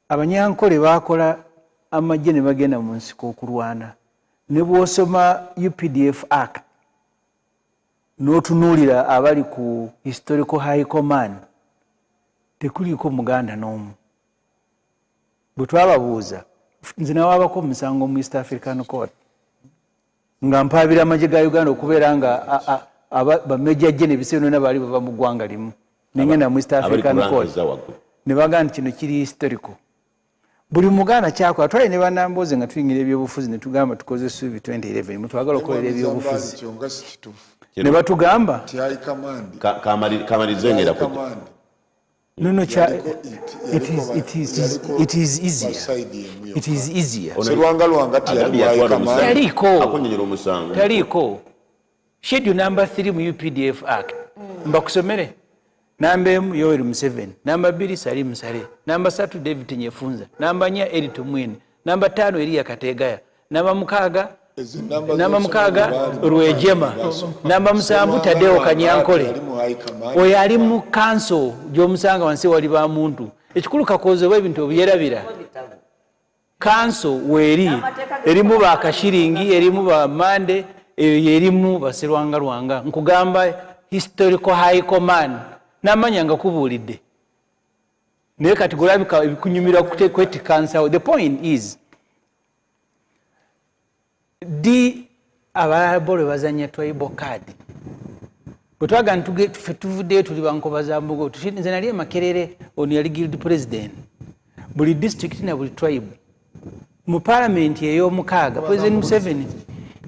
Abanyankole bakola amagye ne bagenda mu nsiko okulwana. Ne bw'osoma UPDF Act n'otunuulira abali ku Historical High Command tekuliko Muganda n'omu. Bwe twababuuza nze nawaabako omusango mu East African Court nga mpaabira amagye ga Uganda okubeera nga bamejja gye ne biseera byonna baali bava mu ggwanga limu nengenda mu East African Court ne bagamba nti kino kiri historical. Buli Muganda kyakola twali ne bannambooze nga tuyingira ebyobufuzi ne tugamba tukoze Suubi 2011 mutwagala okukolera ebyobufuzi ne batugamba kamalizengera ku no, it is easier. Taliko. Schedule number 3 mu UPDF Act. Mbakusomere. Number 1 Yoweri Museveni. Number 2 Salim Saleh. Number 3 David Nyefunza. Number 4 Eritu Mwini. Number 5 Elia Kategaya. Number 6 Rwejema. Number 7 Tadeo Kanyankole. Oyo ali mu council gy'omusanga wansi wali ba muntu. Ekikulu kakozebwa ebintu obyerabira. Council weri erimu ba kashiringi, erimu ba mande, erimu baserwanga Rwanga. Nkugamba Historical High Command. Namanya nga kubuulidde. Naye kati golabika ebikunyumira kweti council. The point is abalabole bazanya tribal card. Bwetwaga tuvuddeyo tuli bankoba za mbugo nze nali Makerere ono yali guild president. Buli district na buli tribe mu parliament ey'omukaaga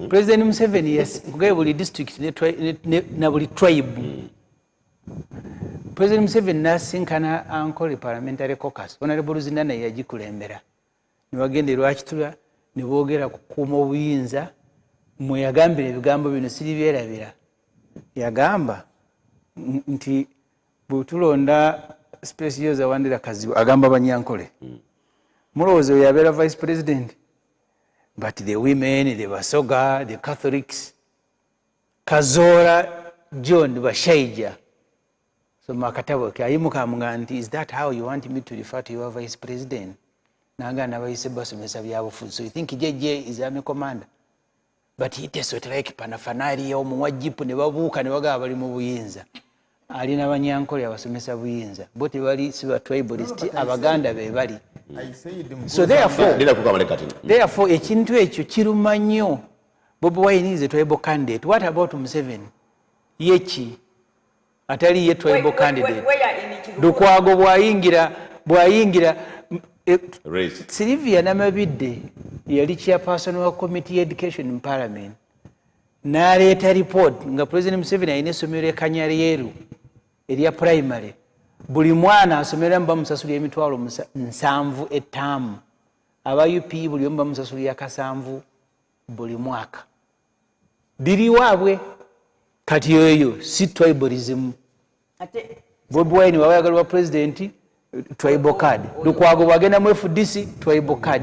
President Museveni yes kugaye buli district na buli tribe. President Museveni nasinkana ankole parliamentary caucus Honorable Zinana yagikulembera ne bagenda lwakitula ne boogera kukuuma obuyinza mwe yagambira ebigambo bino siribyerabira. Yagamba nti butulonda special za Wandera Kazibu agamba Banyankole mulowooza yabeera vice president but the women, the Basoga, the Catholics, Kazora John Bashaija. So makatabo ke ayimuka amuganti, is that how you want me to refer to your vice president? Nanga bayise basomesa byabufuzi. So you think JJ is army commander? But he is sort like panafanari ya omuwajipu ne babuuka ne bagaba bali mu buyinza. Alina Banyankole abasomesa buyinza. Bote bali siba tribalist abaganda be bali. So therefore ekintu ekyo kiruma nnyo. Bobi Wine is a tribal candidate. What about Museveni? Yechi atali ye tribal candidate. Lukwago bwayingira Sylvia Namabidde yali chairperson wa committee education in parliament. Naleeta report nga President Museveni ayina essomero e Kanyaryeru erya primary. Buli mwana asomera bamusasula emitwalo 7 ettaamu. Aba UP buli omu bamusasula akasanvu buli mwaka. Biri waabwe kati yoyo si tribalism. Bobi Wine wabayagalwa president tribal card. Lukwago bagenda mu FDC tribal card.